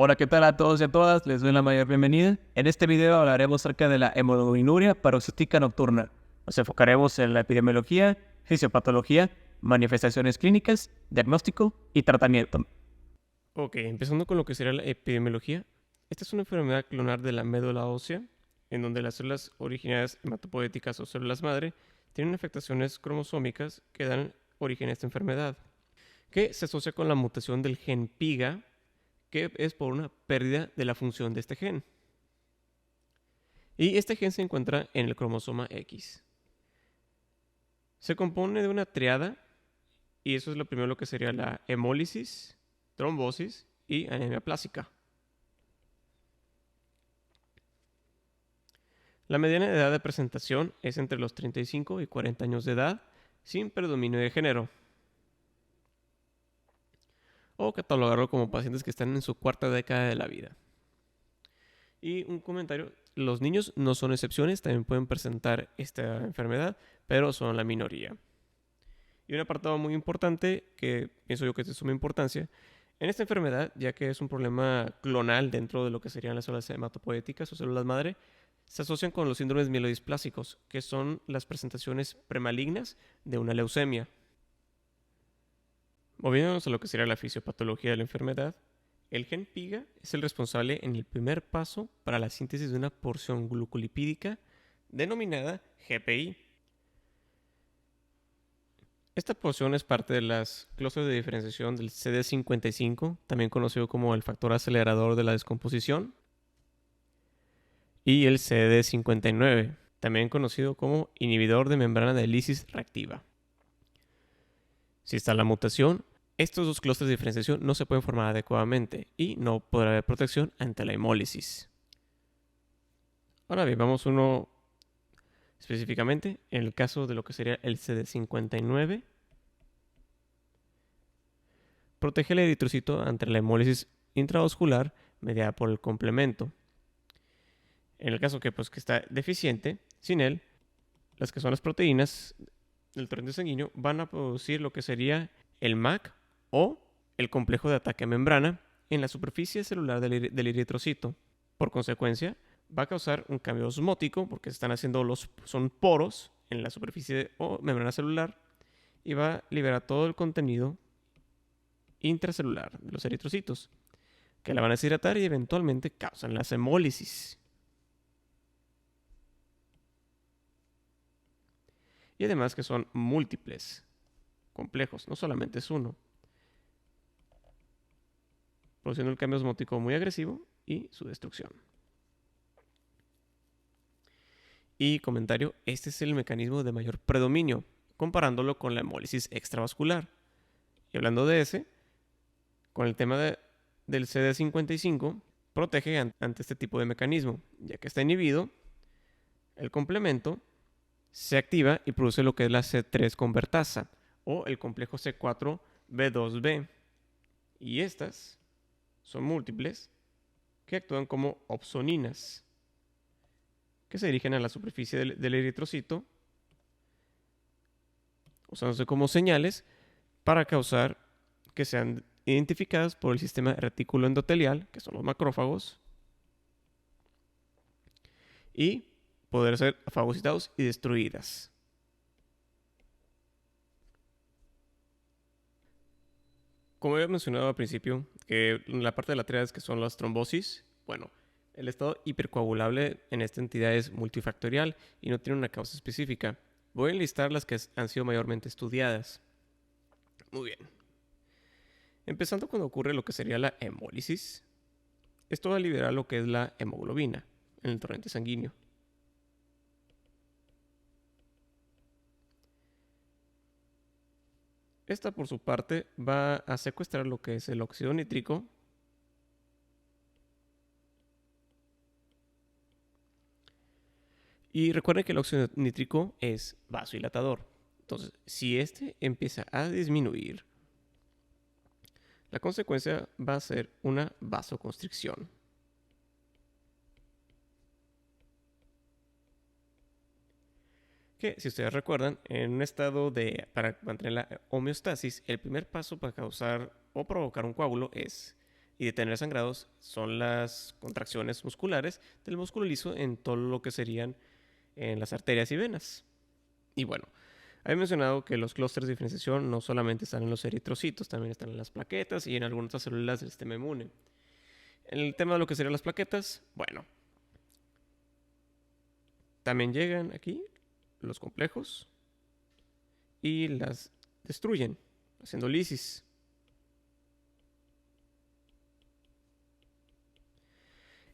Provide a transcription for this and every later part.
Hola, ¿qué tal a todos y a todas? Les doy la mayor bienvenida. En este video hablaremos acerca de la hemoglobinuria paroxística nocturna. Nos enfocaremos en la epidemiología, fisiopatología, manifestaciones clínicas, diagnóstico y tratamiento. Ok, empezando con lo que sería la epidemiología. Esta es una enfermedad clonal de la médula ósea, en donde las células originarias hematopoéticas o células madre tienen afectaciones cromosómicas que dan origen a esta enfermedad, que se asocia con la mutación del gen PIGA, que es por una pérdida de la función de este gen. Y este gen se encuentra en el cromosoma X. Se compone de una triada, y eso es lo primero que sería la hemólisis, trombosis y anemia plástica. La mediana edad de presentación es entre los 35 y 40 años de edad, sin predominio de género, o catalogarlo como pacientes que están en su cuarta década de la vida. Y un comentario, los niños no son excepciones, también pueden presentar esta enfermedad, pero son la minoría. Y un apartado muy importante, que pienso yo que es de suma importancia, en esta enfermedad, ya que es un problema clonal dentro de lo que serían las células hematopoéticas o células madre, se asocian con los síndromes mielodisplásicos, que son las presentaciones premalignas de una leucemia. Moviéndonos a lo que sería la fisiopatología de la enfermedad, el gen PIGA es el responsable en el primer paso para la síntesis de una porción glucolipídica denominada GPI. Esta porción es parte de las clústeres de diferenciación del CD55, también conocido como el factor acelerador de la descomposición, y el CD59, también conocido como inhibidor de membrana de lisis reactiva. Si está la mutación, estos dos clústeres de diferenciación no se pueden formar adecuadamente y no podrá haber protección ante la hemólisis. Ahora bien, vamos uno específicamente en el caso de lo que sería el CD59. Protege el eritrocito ante la hemólisis intravascular mediada por el complemento. En el caso que está deficiente, sin él, las que son las proteínas del torrente sanguíneo van a producir lo que sería el MAC o el complejo de ataque a membrana en la superficie celular del eritrocito. Por consecuencia, va a causar un cambio osmótico porque son poros en la superficie o membrana celular y va a liberar todo el contenido intracelular de los eritrocitos, que la van a deshidratar y eventualmente causan las hemólisis. Y además que son múltiples, complejos, no solamente es uno, produciendo el cambio osmótico muy agresivo y su destrucción. Y comentario, este es el mecanismo de mayor predominio, comparándolo con la hemólisis extravascular. Y hablando de ese, con el tema del CD55, protege ante este tipo de mecanismo, ya que está inhibido, el complemento se activa y produce lo que es la C3 convertasa o el complejo C4B2B. Y estas son múltiples que actúan como opsoninas, que se dirigen a la superficie del eritrocito, usándose como señales para causar que sean identificadas por el sistema retículo endotelial, que son los macrófagos, y poder ser fagocitados y destruidas. Como había mencionado al principio, que la parte de la triada es que son las trombosis, bueno, el estado hipercoagulable en esta entidad es multifactorial y no tiene una causa específica. Voy a enlistar las que han sido mayormente estudiadas. Muy bien. Empezando cuando ocurre lo que sería la hemólisis. Esto va a liberar lo que es la hemoglobina en el torrente sanguíneo. Esta, por su parte, va a secuestrar lo que es el óxido nítrico y recuerden que el óxido nítrico es vasodilatador. Entonces, si este empieza a disminuir, la consecuencia va a ser una vasoconstricción. Que, si ustedes recuerdan, en un estado para mantener la homeostasis, el primer paso para causar o provocar un coágulo es y detener sangrados son las contracciones musculares del músculo liso en todo lo que serían en las arterias y venas. Y bueno, había mencionado que los clústeres de diferenciación no solamente están en los eritrocitos, también están en las plaquetas y en algunas otras células del sistema inmune. En el tema de lo que serían las plaquetas, bueno, también llegan aquí los complejos y las destruyen, haciendo lisis.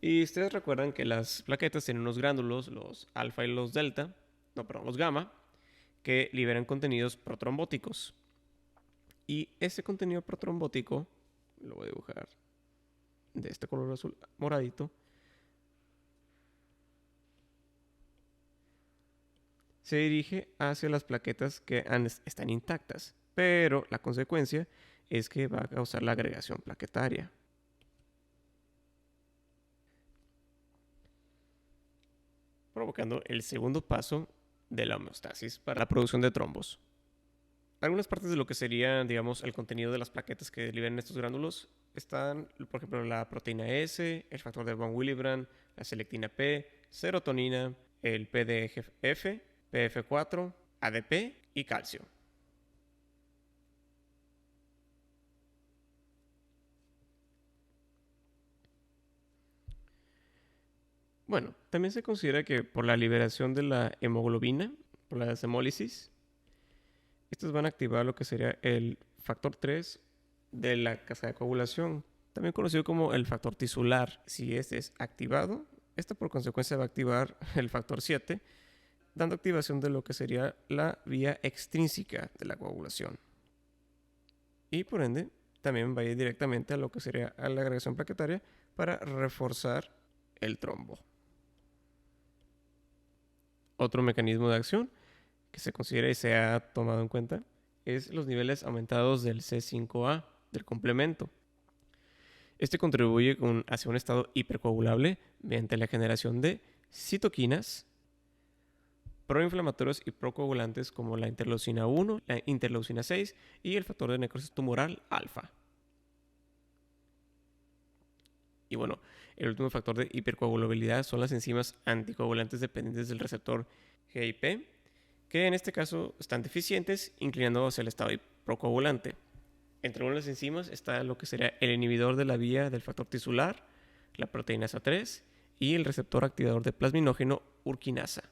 Y ustedes recuerdan que las plaquetas tienen unos gránulos, los alfa y los delta, los gamma, que liberan contenidos protrombóticos. Y ese contenido protrombótico, lo voy a dibujar de este color azul moradito, se dirige hacia las plaquetas que están intactas, pero la consecuencia es que va a causar la agregación plaquetaria. Provocando el segundo paso de la homeostasis para la producción de trombos. Algunas partes de lo que sería, digamos, el contenido de las plaquetas que liberan estos gránulos están, por ejemplo, la proteína S, el factor de von Willebrand, la selectina P, serotonina, el PDGF, PF4, ADP y calcio. Bueno, también se considera que por la liberación de la hemoglobina, por la hemólisis, estos van a activar lo que sería el factor 3 de la cascada de coagulación, también conocido como el factor tisular. Si este es activado, esta por consecuencia va a activar el factor 7, dando activación de lo que sería la vía extrínseca de la coagulación. Y por ende, también va a ir directamente a lo que sería a la agregación plaquetaria para reforzar el trombo. Otro mecanismo de acción que se considera y se ha tomado en cuenta es los niveles aumentados del C5A, del complemento. Este contribuye hacia un estado hipercoagulable mediante la generación de citoquinas proinflamatorios y procoagulantes como la interleucina 1, la interleucina 6 y el factor de necrosis tumoral alfa. Y bueno, el último factor de hipercoagulabilidad son las enzimas anticoagulantes dependientes del receptor GIP, que en este caso están deficientes, inclinando hacia el estado procoagulante. Entre una de las enzimas está lo que sería el inhibidor de la vía del factor tisular, la proteína A3 y el receptor activador de plasminógeno urquinasa.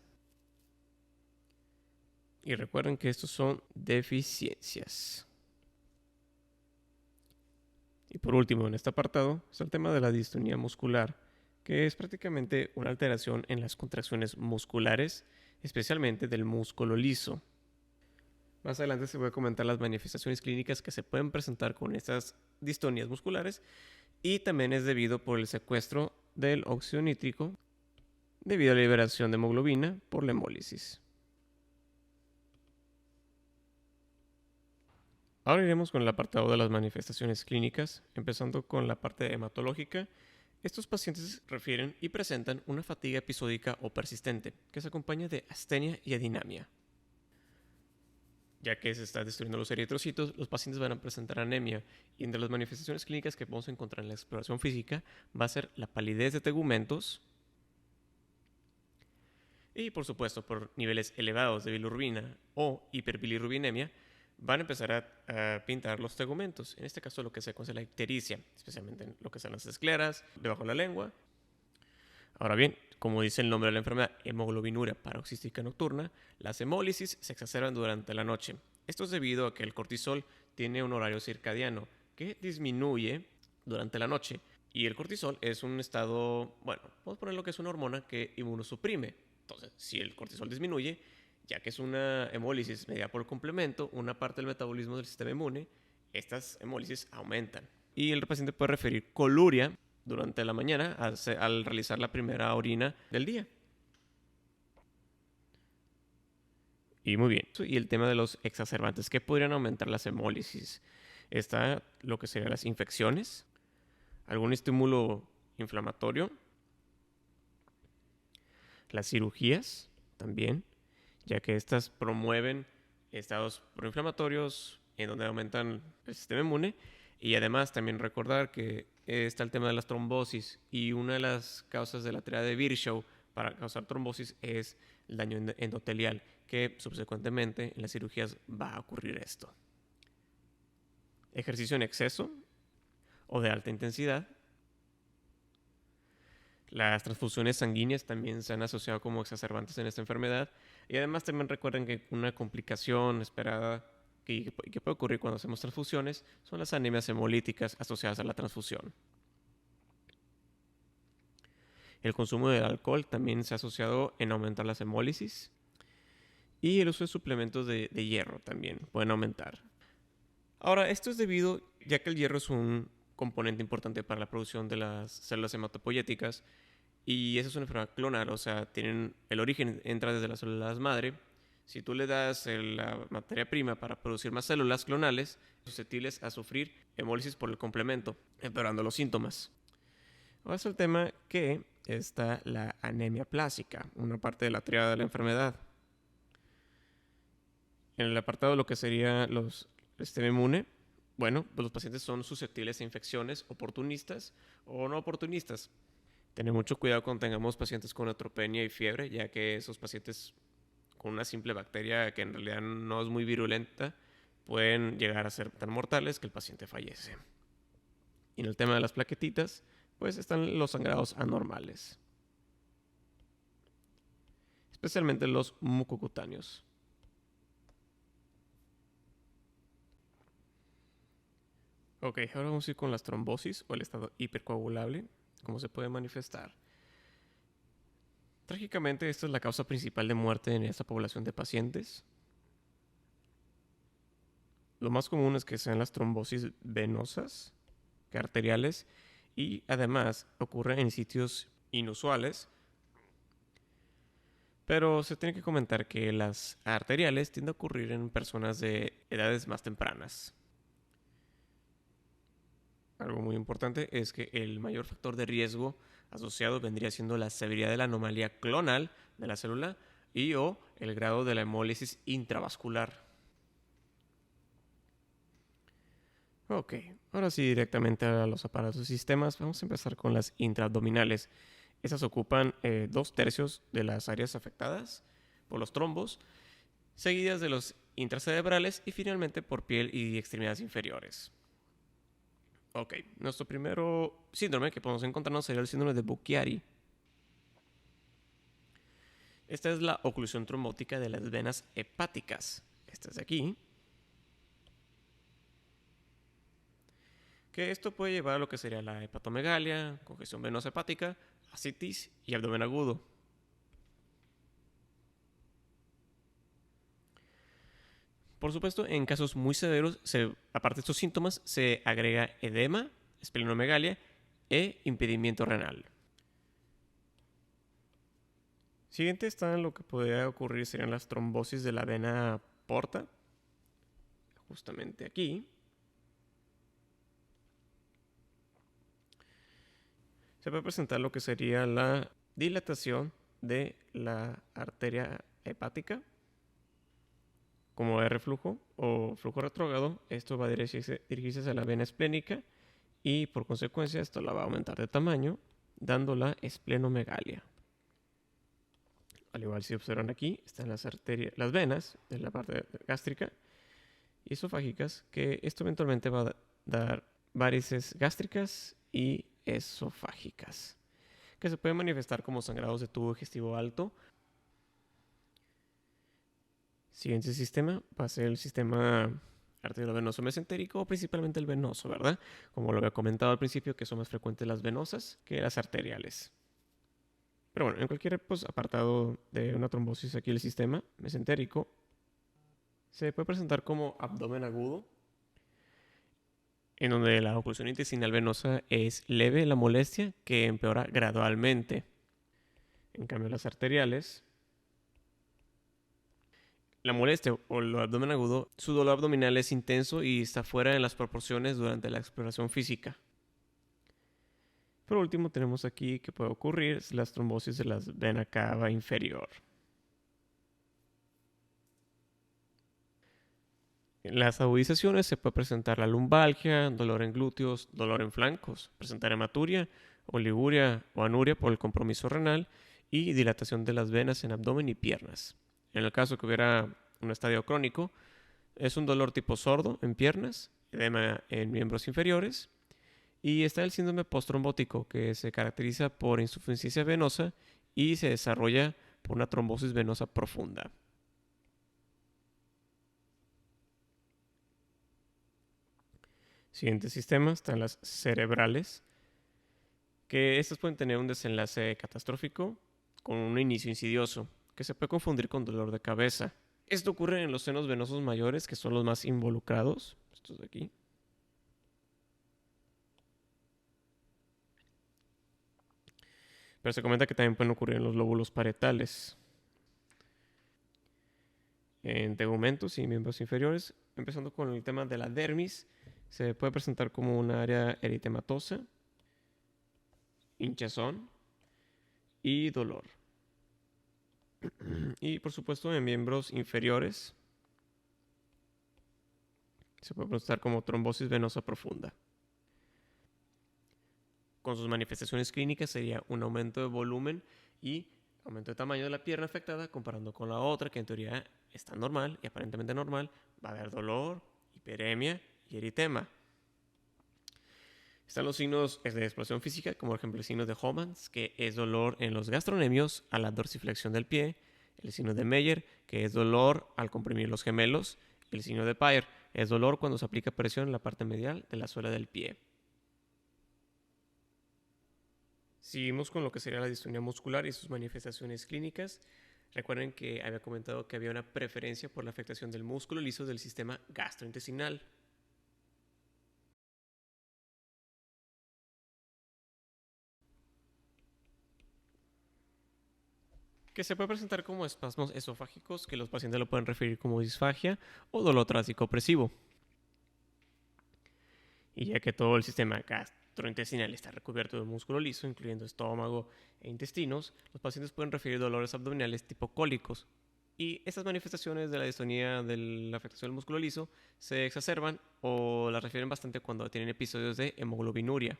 Y recuerden que estos son deficiencias. Y por último, en este apartado, está el tema de la distonía muscular, que es prácticamente una alteración en las contracciones musculares, especialmente del músculo liso. Más adelante se voy a comentar las manifestaciones clínicas que se pueden presentar con estas distonías musculares y también es debido por el secuestro del óxido nítrico debido a la liberación de hemoglobina por la hemólisis. Ahora iremos con el apartado de las manifestaciones clínicas, empezando con la parte hematológica. Estos pacientes refieren y presentan una fatiga episódica o persistente, que se acompaña de astenia y adinamia. Ya que se está destruyendo los eritrocitos, los pacientes van a presentar anemia, y entre las manifestaciones clínicas que vamos a encontrar en la exploración física va a ser la palidez de tegumentos y, por supuesto, por niveles elevados de bilirrubina o hiperbilirrubinemia, van a empezar a pintar los tegumentos. En este caso, lo que se conoce la ictericia, especialmente en lo que son las escleras, debajo de la lengua. Ahora bien, como dice el nombre de la enfermedad, hemoglobinuria paroxística nocturna, las hemólisis se exacerban durante la noche. Esto es debido a que el cortisol tiene un horario circadiano que disminuye durante la noche. Y el cortisol es un estado, bueno, vamos a poner lo que es una hormona que inmunosuprime. Entonces, si el cortisol disminuye, ya que es una hemólisis mediada por el complemento, una parte del metabolismo del sistema inmune, estas hemólisis aumentan. Y el paciente puede referir coluria durante la mañana al realizar la primera orina del día. Y muy bien. Y el tema de los exacerbantes que podrían aumentar las hemólisis. Está lo que serían las infecciones, algún estímulo inflamatorio, las cirugías también, ya que estas promueven estados proinflamatorios en donde aumentan el sistema inmune. Y además también recordar que está el tema de las trombosis, y una de las causas de la triada de Virchow para causar trombosis es el daño endotelial, que subsecuentemente en las cirugías va a ocurrir esto. Ejercicio en exceso o de alta intensidad. Las transfusiones sanguíneas también se han asociado como exacerbantes en esta enfermedad, y además también recuerden que una complicación esperada que puede ocurrir cuando hacemos transfusiones son las anemias hemolíticas asociadas a la transfusión. El consumo del alcohol también se ha asociado en aumentar las hemólisis, y el uso de suplementos de hierro también pueden aumentar. Ahora, esto es debido ya que el hierro es un componente importante para la producción de las células hematopoyéticas, y esa es una enfermedad clonal, o sea, el origen entra desde las células madre. Si tú le das la materia prima para producir más células clonales, susceptibles a sufrir hemólisis por el complemento, empeorando los síntomas. Ahora es el tema que está la anemia plásica, una parte de la triada de la enfermedad. En el apartado de lo que sería el sistema inmune, bueno, pues los pacientes son susceptibles a infecciones oportunistas o no oportunistas. Tener mucho cuidado cuando tengamos pacientes con neutropenia y fiebre, ya que esos pacientes con una simple bacteria que en realidad no es muy virulenta pueden llegar a ser tan mortales que el paciente fallece. Y en el tema de las plaquetitas, pues están los sangrados anormales, especialmente los mucocutáneos. Ok, ahora vamos a ir con las trombosis o el estado hipercoagulable, cómo se puede manifestar. Trágicamente, esta es la causa principal de muerte en esta población de pacientes. Lo más común es que sean las trombosis venosas que arteriales, y además ocurre en sitios inusuales. Pero se tiene que comentar que las arteriales tienden a ocurrir en personas de edades más tempranas. Algo muy importante es que el mayor factor de riesgo asociado vendría siendo la severidad de la anomalía clonal de la célula y o el grado de la hemólisis intravascular. Ok, ahora sí directamente a los aparatos y sistemas. Vamos a empezar con las intraabdominales. Esas ocupan 2/3 de las áreas afectadas por los trombos, seguidas de los intracerebrales y finalmente por piel y extremidades inferiores. Ok, nuestro primero síndrome que podemos encontrarnos sería el síndrome de Buchiari. Esta es la oclusión trombótica de las venas hepáticas. Esta es de aquí. Que esto puede llevar a lo que sería la hepatomegalia, congestión venosa hepática, ascitis y abdomen agudo. Por supuesto, en casos muy severos, aparte de estos síntomas, se agrega edema, esplenomegalia e impedimento renal. Siguiente está lo que podría ocurrir serían las trombosis de la vena porta, justamente aquí. Se puede presentar lo que sería la dilatación de la arteria hepática, como de reflujo o flujo retrógrado. Esto va a dirigirse hacia la vena esplénica y por consecuencia esto la va a aumentar de tamaño, dando la esplenomegalia. Al igual si observan aquí, están las venas de la parte gástrica y esofágicas, que esto eventualmente va a dar varices gástricas y esofágicas, que se pueden manifestar como sangrados de tubo digestivo alto. Siguiente sistema va a ser el sistema arteriovenoso mesentérico, o principalmente el venoso, ¿verdad? Como lo había comentado al principio, que son más frecuentes las venosas que las arteriales. Pero bueno, en cualquier apartado de una trombosis aquí el sistema mesentérico se puede presentar como abdomen agudo, en donde la oclusión intestinal venosa es leve la molestia que empeora gradualmente. En cambio, las arteriales, la molestia o el abdomen agudo, su dolor abdominal es intenso y está fuera de las proporciones durante la exploración física. Por último, tenemos aquí que puede ocurrir las trombosis de la vena cava inferior. En las agudizaciones se puede presentar la lumbalgia, dolor en glúteos, dolor en flancos, presentar hematuria, oliguria o anuria por el compromiso renal y dilatación de las venas en abdomen y piernas. En el caso que hubiera un estadio crónico, es un dolor tipo sordo en piernas, edema en miembros inferiores, y está el síndrome postrombótico, que se caracteriza por insuficiencia venosa y se desarrolla por una trombosis venosa profunda. Siguiente sistema están las cerebrales, que estas pueden tener un desenlace catastrófico con un inicio insidioso, que se puede confundir con dolor de cabeza. Esto ocurre en los senos venosos mayores, que son los más involucrados, estos de aquí. Pero se comenta que también pueden ocurrir en los lóbulos parietales, en tegumentos y miembros inferiores. Empezando con el tema de la dermis, se puede presentar como un área eritematosa, hinchazón y dolor. Y por supuesto en miembros inferiores se puede presentar como trombosis venosa profunda. Con sus manifestaciones clínicas sería un aumento de volumen y aumento de tamaño de la pierna afectada comparando con la otra, que en teoría está normal y aparentemente normal. Va a haber dolor, hiperemia y eritema. Están los signos de explosión física, como por ejemplo el signo de Homans, que es dolor en los gastronemios a la dorsiflexión del pie. El signo de Meyer, que es dolor al comprimir los gemelos. El signo de Payer es dolor cuando se aplica presión en la parte medial de la suela del pie. Seguimos con lo que sería la distonía muscular y sus manifestaciones clínicas. Recuerden que había comentado que había una preferencia por la afectación del músculo liso del sistema gastrointestinal. Que se puede presentar como espasmos esofágicos, que los pacientes lo pueden referir como disfagia o dolor torácico opresivo. Y ya que todo el sistema gastrointestinal está recubierto de músculo liso, incluyendo estómago e intestinos, los pacientes pueden referir dolores abdominales tipo cólicos. Y estas manifestaciones de la distonía de la afectación del músculo liso se exacerban o las refieren bastante cuando tienen episodios de hemoglobinuria.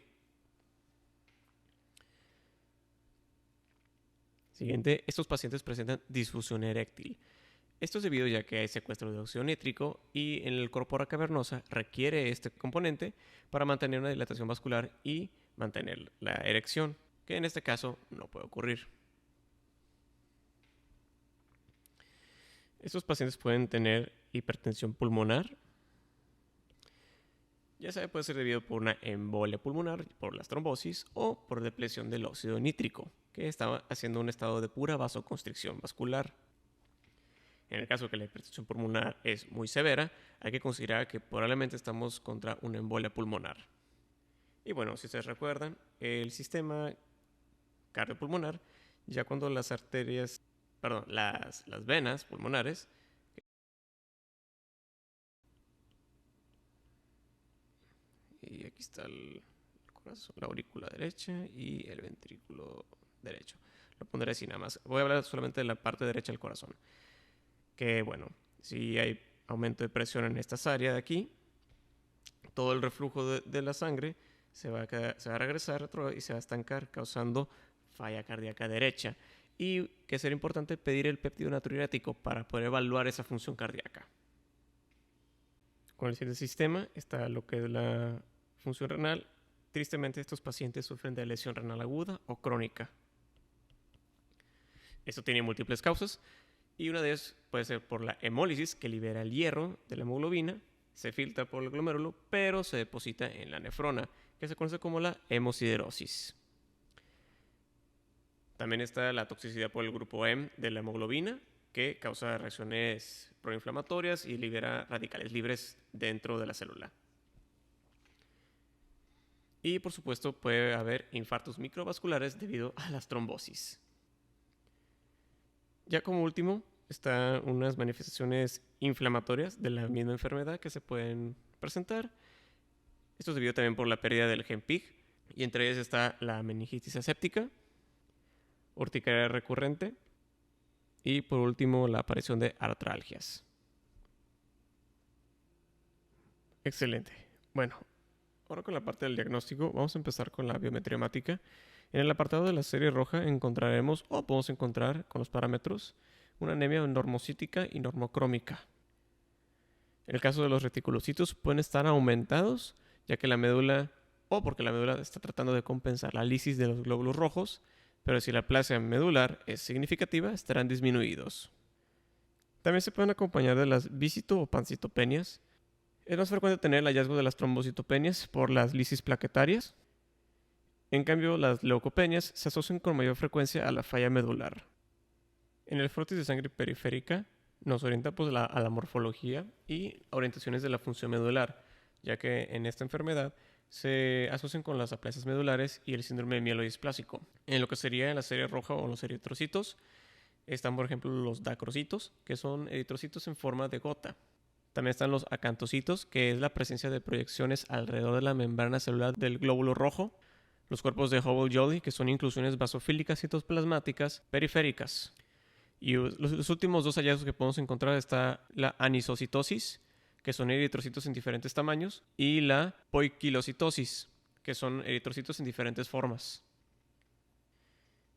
Siguiente, estos pacientes presentan disfunción eréctil. Esto es debido ya que hay secuestro de óxido nítrico y en el corpora cavernosa requiere este componente para mantener una dilatación vascular y mantener la erección, que en este caso no puede ocurrir. Estos pacientes pueden tener hipertensión pulmonar. Ya sea puede ser debido por una embolia pulmonar, por las trombosis o por depresión del óxido nítrico, que está haciendo un estado de pura vasoconstricción vascular. En el caso que la hipertensión pulmonar es muy severa, hay que considerar que probablemente estamos contra una embolia pulmonar. Y bueno, si ustedes recuerdan, el sistema cardiopulmonar, ya cuando las venas pulmonares, y aquí está el corazón, la aurícula derecha y el ventrículo derecho. Lo pondré así nada más. Voy a hablar solamente de la parte derecha del corazón. Que bueno, si hay aumento de presión en estas áreas de aquí, todo el reflujo de la sangre se va a regresar y se va a estancar, causando falla cardíaca derecha. Y que será importante pedir el péptido natriurético para poder evaluar esa función cardíaca. Con el siguiente sistema está lo que es la función renal. Tristemente, estos pacientes sufren de lesión renal aguda o crónica. Esto tiene múltiples causas. Y una de ellas puede ser por la hemólisis, que libera el hierro de la hemoglobina, se filtra por el glomérulo, pero se deposita en la nefrona, que se conoce como la hemosiderosis. También está la toxicidad por el grupo M de la hemoglobina, que causa reacciones proinflamatorias y libera radicales libres dentro de la célula. Y por supuesto puede haber infartos microvasculares debido a las trombosis. Ya como último, están unas manifestaciones inflamatorias de la misma enfermedad que se pueden presentar. Esto es debido también por la pérdida del gen PIG, y entre ellas está la meningitis aséptica, urticaria recurrente y por último la aparición de artralgias. Excelente. Bueno, ahora con la parte del diagnóstico, vamos a empezar con la biometría hemática. En el apartado de la serie roja encontraremos, o podemos encontrar con los parámetros, una anemia normocítica y normocrómica. En el caso de los reticulocitos pueden estar aumentados, ya que la médula, o porque la médula está tratando de compensar la lisis de los glóbulos rojos, pero si la aplasia medular es significativa, estarán disminuidos. También se pueden acompañar de las visito o pancitopenias. Es más frecuente tener el hallazgo de las trombocitopenias por las lisis plaquetarias. En cambio, las leucopenias se asocian con mayor frecuencia a la falla medular. En el frotis de sangre periférica nos orienta pues, a la morfología y orientaciones de la función medular, ya que en esta enfermedad se asocian con las aplasias medulares y el síndrome mielodisplásico. En lo que sería la serie roja o los eritrocitos, están por ejemplo los dacrocitos, que son eritrocitos en forma de gota. También están los acantocitos, que es la presencia de proyecciones alrededor de la membrana celular del glóbulo rojo. Los cuerpos de Hubble-Jolly, que son inclusiones basofílicas citoplasmáticas periféricas. Y los últimos dos hallazgos que podemos encontrar está la anisocitosis, que son eritrocitos en diferentes tamaños, y la poikilocitosis, que son eritrocitos en diferentes formas.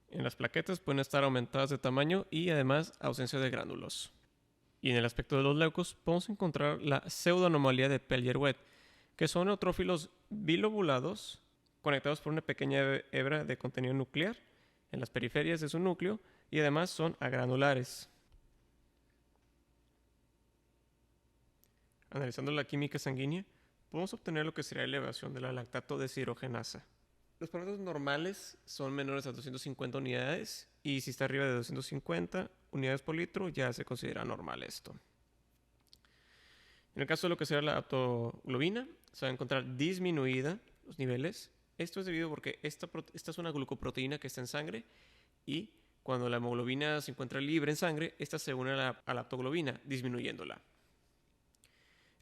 En las plaquetas pueden estar aumentadas de tamaño y además ausencia de gránulos. Y en el aspecto de los leucos podemos encontrar la pseudoanomalía de Pellier-Wet, que son neutrófilos bilobulados conectados por una pequeña hebra de contenido nuclear en las periferias de su núcleo y además son agranulares. Analizando la química sanguínea, podemos obtener lo que sería la elevación de la lactato deshidrogenasa. Los parámetros normales son menores a 250 unidades y si está arriba de 250 unidades por litro ya se considera normal esto. En el caso de lo que sería la aptoglobina, se va a encontrar disminuida los niveles. Esto es debido porque esta es una glucoproteína que está en sangre y cuando la hemoglobina se encuentra libre en sangre, esta se une a la aptoglobina, disminuyéndola.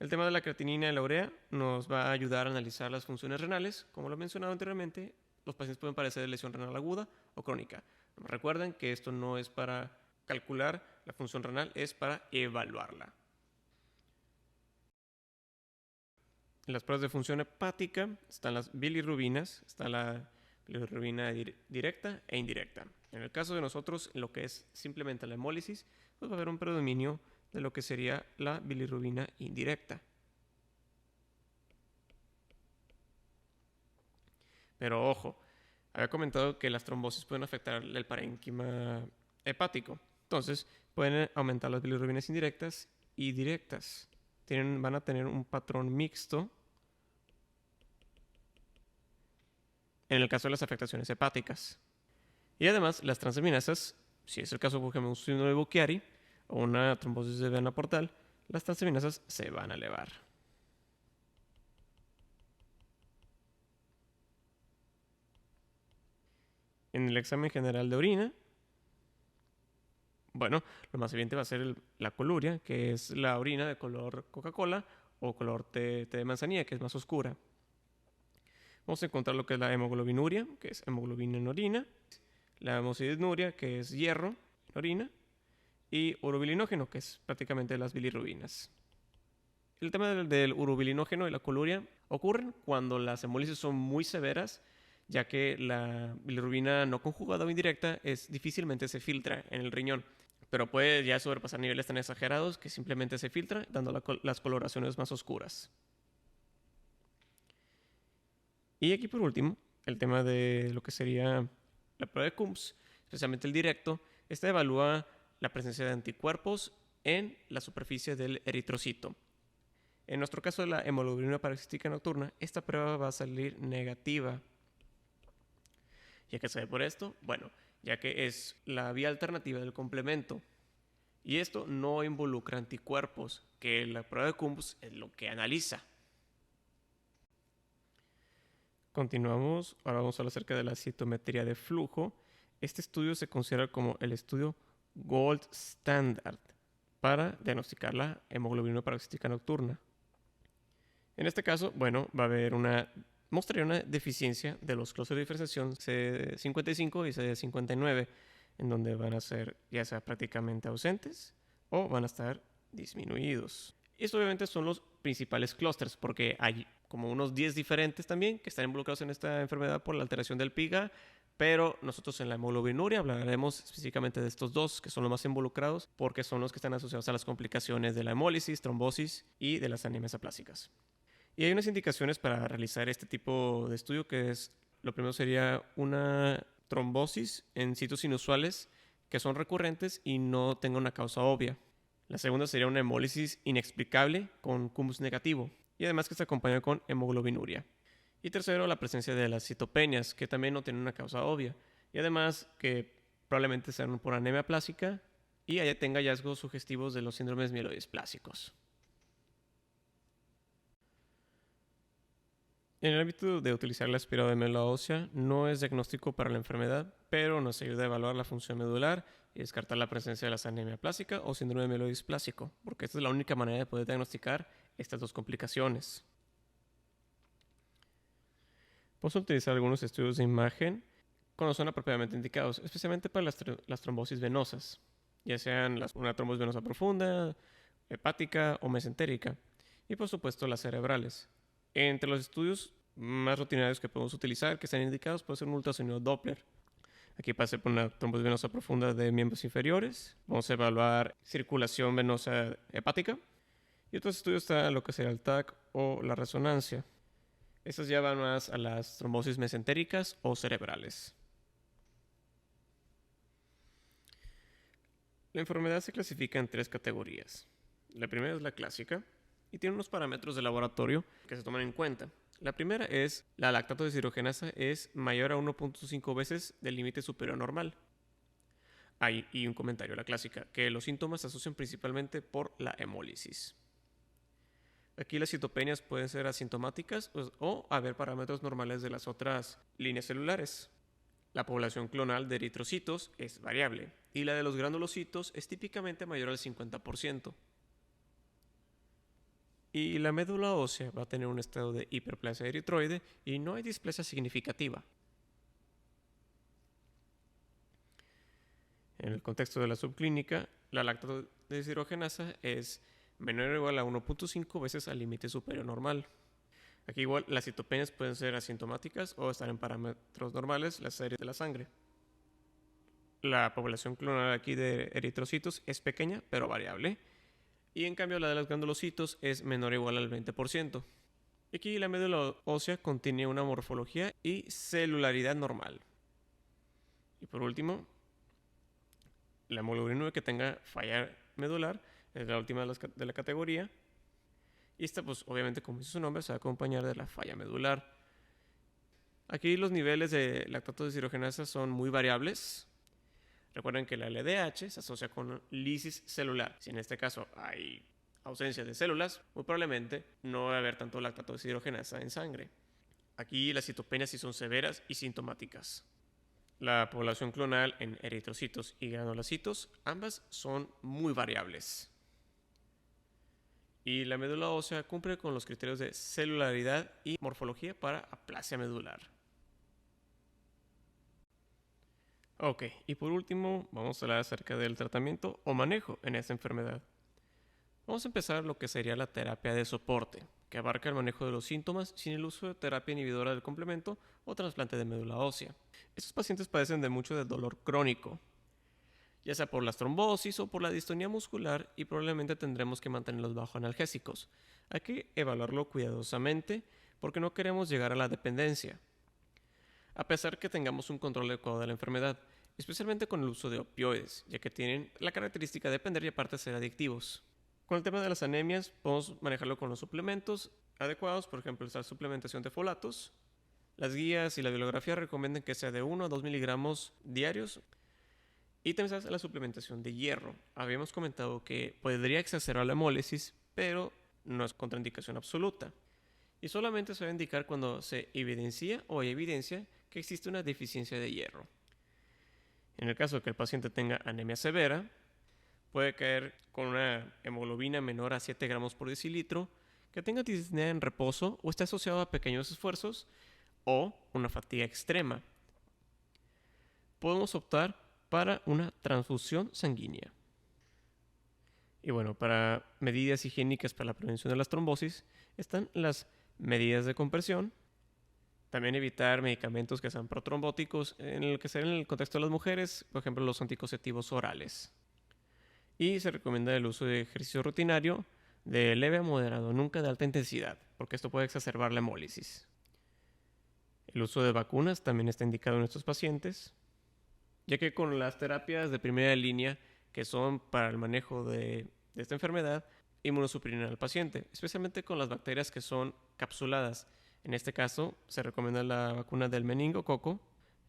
El tema de la creatinina y la urea nos va a ayudar a analizar las funciones renales. Como lo he mencionado anteriormente, los pacientes pueden padecer de lesión renal aguda o crónica. Recuerden que esto no es para calcular la función renal, es para evaluarla. En las pruebas de función hepática están las bilirrubinas, está la bilirrubina directa e indirecta. En el caso de nosotros, lo que es simplemente la hemólisis, pues va a haber un predominio de lo que sería la bilirrubina indirecta. Pero ojo, había comentado que las trombosis pueden afectar el parénquima hepático. Entonces, pueden aumentar las bilirrubinas indirectas y directas. Van a tener un patrón mixto en el caso de las afectaciones hepáticas. Y además, las transaminasas, si es el caso, por ejemplo, un síndrome de Buchiari o una trombosis de vena portal, las transaminasas se van a elevar. En el examen general de orina, bueno, lo más evidente va a ser la coluria, que es la orina de color Coca-Cola o color té de manzanilla, que es más oscura. Vamos a encontrar lo que es la hemoglobinuria, que es hemoglobina en orina, la hemosidinuria, que es hierro en orina, y urobilinógeno, que es prácticamente las bilirrubinas. El tema del urobilinógeno y la coluria ocurren cuando las hemólisis son muy severas, ya que la bilirrubina no conjugada o indirecta difícilmente se filtra en el riñón, pero puede ya sobrepasar niveles tan exagerados que simplemente se filtra, dando las coloraciones más oscuras. Y aquí por último, el tema de lo que sería la prueba de Coombs, especialmente el directo, esta evalúa la presencia de anticuerpos en la superficie del eritrocito. En nuestro caso de la hemoglobina paroxística nocturna, esta prueba va a salir negativa. ¿Y a qué se ve por esto? Bueno, ya que es la vía alternativa del complemento. Y esto no involucra anticuerpos, que la prueba de Coombs es lo que analiza. Continuamos, ahora vamos a hablar acerca de la citometría de flujo. Este estudio se considera como el estudio gold standard para diagnosticar la hemoglobina paroxística nocturna. En este caso, bueno, mostraría una deficiencia de los clústeres de diferenciación CD55 y CD59, en donde van a ser ya sea prácticamente ausentes o van a estar disminuidos. Estos obviamente son los principales clústeres, porque hay como unos 10 diferentes también que están involucrados en esta enfermedad por la alteración del PIGA, pero nosotros en la hemoglobinuria hablaremos específicamente de estos dos, que son los más involucrados, porque son los que están asociados a las complicaciones de la hemólisis, trombosis y de las anemias aplásicas. Y hay unas indicaciones para realizar este tipo de estudio, que es, lo primero sería una trombosis en sitios inusuales que son recurrentes y no tengan una causa obvia. La segunda sería una hemólisis inexplicable con cúmulos negativo y además que se acompaña con hemoglobinuria. Y tercero, la presencia de las citopenias, que también no tienen una causa obvia y además que probablemente sean por anemia plástica y allá tenga hallazgos sugestivos de los síndromes mielodiesplásicos. En el ámbito de utilizar la aspirado de médula ósea no es diagnóstico para la enfermedad, pero nos ayuda a evaluar la función medular y descartar la presencia de la anemia plástica o síndrome mielodisplásico, porque esta es la única manera de poder diagnosticar estas dos complicaciones. Podemos utilizar algunos estudios de imagen cuando son apropiadamente indicados, especialmente para las trombosis venosas, ya sean una trombosis venosa profunda, hepática o mesentérica, y por supuesto las cerebrales. Entre los estudios más rutinarios que podemos utilizar, que están indicados, puede ser un ultrasonido Doppler. Aquí pasa por una trombosis venosa profunda de miembros inferiores. Vamos a evaluar circulación venosa hepática. Y otros estudios está lo que sería el TAC o la resonancia. Estas ya van más a las trombosis mesentéricas o cerebrales. La enfermedad se clasifica en 3 categorías. La primera es la clásica, y tiene unos parámetros de laboratorio que se toman en cuenta. La primera es la lactato deshidrogenasa es mayor a 1.5 veces del límite superior normal. Y un comentario, la clásica, que los síntomas se asocian principalmente por la hemólisis. Aquí las citopenias pueden ser asintomáticas o haber parámetros normales de las otras líneas celulares. La población clonal de eritrocitos es variable y la de los granulocitos es típicamente mayor al 50%. Y la médula ósea va a tener un estado de hiperplasia eritroide y no hay displasia significativa. En el contexto de la subclínica, la lactato deshidrogenasa es menor o igual a 1.5 veces al límite superior normal. Aquí igual las citopenias pueden ser asintomáticas o estar en parámetros normales, las series de la sangre. La población clonal aquí de eritrocitos es pequeña pero variable. Y en cambio la de los granulocitos es menor o igual al 20%. Aquí la médula ósea contiene una morfología y celularidad normal. Y por último, la hemoglobinuria que tenga falla medular es la última de la categoría. Y esta pues obviamente, como dice su nombre, se va a acompañar de la falla medular. Aquí los niveles de lactato deshidrogenasa son muy variables. Recuerden que la LDH se asocia con lisis celular. Si en este caso hay ausencia de células, muy probablemente no va a haber tanto lactato deshidrogenasa en sangre. Aquí las citopenias sí son severas y sintomáticas. La población clonal en eritrocitos y granulocitos, ambas son muy variables. Y la médula ósea cumple con los criterios de celularidad y morfología para aplasia medular. Ok, y por último vamos a hablar acerca del tratamiento o manejo en esta enfermedad. Vamos a empezar lo que sería la terapia de soporte, que abarca el manejo de los síntomas sin el uso de terapia inhibidora del complemento o trasplante de médula ósea. Estos pacientes padecen de mucho de dolor crónico, ya sea por las trombosis o por la distonía muscular, y probablemente tendremos que mantenerlos bajo analgésicos. Hay que evaluarlo cuidadosamente porque no queremos llegar a la dependencia, a pesar que tengamos un control adecuado de la enfermedad, especialmente con el uso de opioides, ya que tienen la característica de depender y aparte ser adictivos. Con el tema de las anemias, podemos manejarlo con los suplementos adecuados, por ejemplo, la suplementación de folatos. Las guías y la bibliografía recomiendan que sea de 1 a 2 miligramos diarios. Y también está la suplementación de hierro. Habíamos comentado que podría exacerbar la hemólisis, pero no es contraindicación absoluta. Y solamente se va a indicar cuando se evidencia o hay evidencia que existe una deficiencia de hierro. En el caso de que el paciente tenga anemia severa, puede caer con una hemoglobina menor a 7 gramos por decilitro, que tenga disnea en reposo o esté asociado a pequeños esfuerzos o una fatiga extrema. Podemos optar para una transfusión sanguínea. Y bueno, para medidas higiénicas para la prevención de las trombosis están las medidas de compresión. También evitar medicamentos que sean protrombóticos, en el que sea en el contexto de las mujeres, por ejemplo, los anticonceptivos orales. Y se recomienda el uso de ejercicio rutinario de leve a moderado, nunca de alta intensidad, porque esto puede exacerbar la hemólisis. El uso de vacunas también está indicado en estos pacientes, ya que con las terapias de primera línea, que son para el manejo de esta enfermedad, inmunosuprimen al paciente, especialmente con las bacterias que son capsuladas. En este caso, se recomienda la vacuna del meningococo,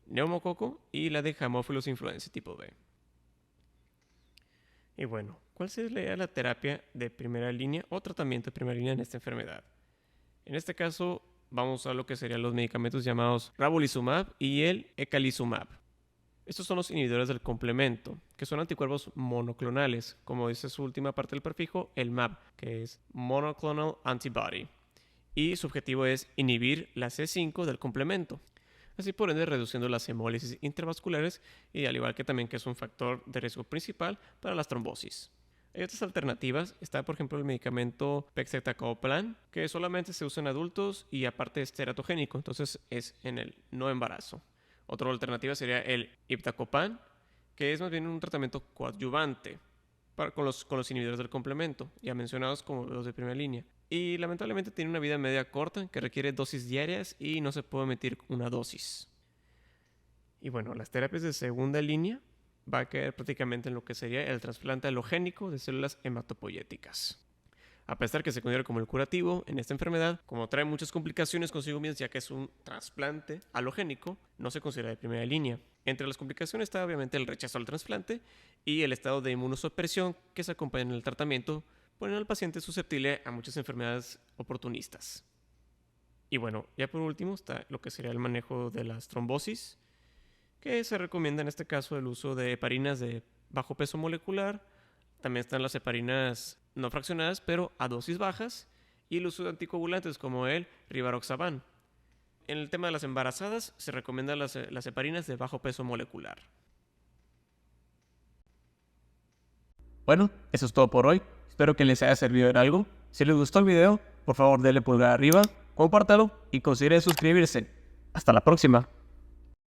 neumococo y la de Haemophilus influenzae tipo B. Y bueno, ¿cuál sería la terapia de primera línea o tratamiento de primera línea en esta enfermedad? En este caso, vamos a lo que serían los medicamentos llamados ravulizumab y el ecalizumab. Estos son los inhibidores del complemento, que son anticuerpos monoclonales, como dice su última parte del prefijo, el MAB, que es Monoclonal Antibody. Y su objetivo es inhibir la C5 del complemento, así por ende reduciendo las hemólisis intravasculares y al igual que también que es un factor de riesgo principal para las trombosis. Hay otras alternativas, está por ejemplo el medicamento pegcetacoplan, que solamente se usa en adultos y aparte es teratogénico, entonces es en el no embarazo. Otra alternativa sería el iptacopan, que es más bien un tratamiento coadyuvante con los inhibidores del complemento, ya mencionados como los de primera línea. Y lamentablemente tiene una vida media corta que requiere dosis diarias y no se puede omitir una dosis. Y bueno, las terapias de segunda línea va a caer prácticamente en lo que sería el trasplante alogénico de células hematopoyéticas. A pesar que se considera como el curativo en esta enfermedad, como trae muchas complicaciones consigo mismo ya que es un trasplante alogénico, no se considera de primera línea. Entre las complicaciones está obviamente el rechazo al trasplante y el estado de inmunosupresión que se acompaña en el tratamiento, poniendo al paciente susceptible a muchas enfermedades oportunistas. Y bueno, ya por último está lo que sería el manejo de las trombosis, que se recomienda en este caso el uso de heparinas de bajo peso molecular. También están las heparinas no fraccionadas, pero a dosis bajas, y el uso de anticoagulantes como el rivaroxaban. En el tema de las embarazadas, se recomiendan las heparinas de bajo peso molecular. Bueno, eso es todo por hoy. Espero que les haya servido en algo. Si les gustó el video, por favor denle pulgar arriba, compártalo y consideren suscribirse. Hasta la próxima.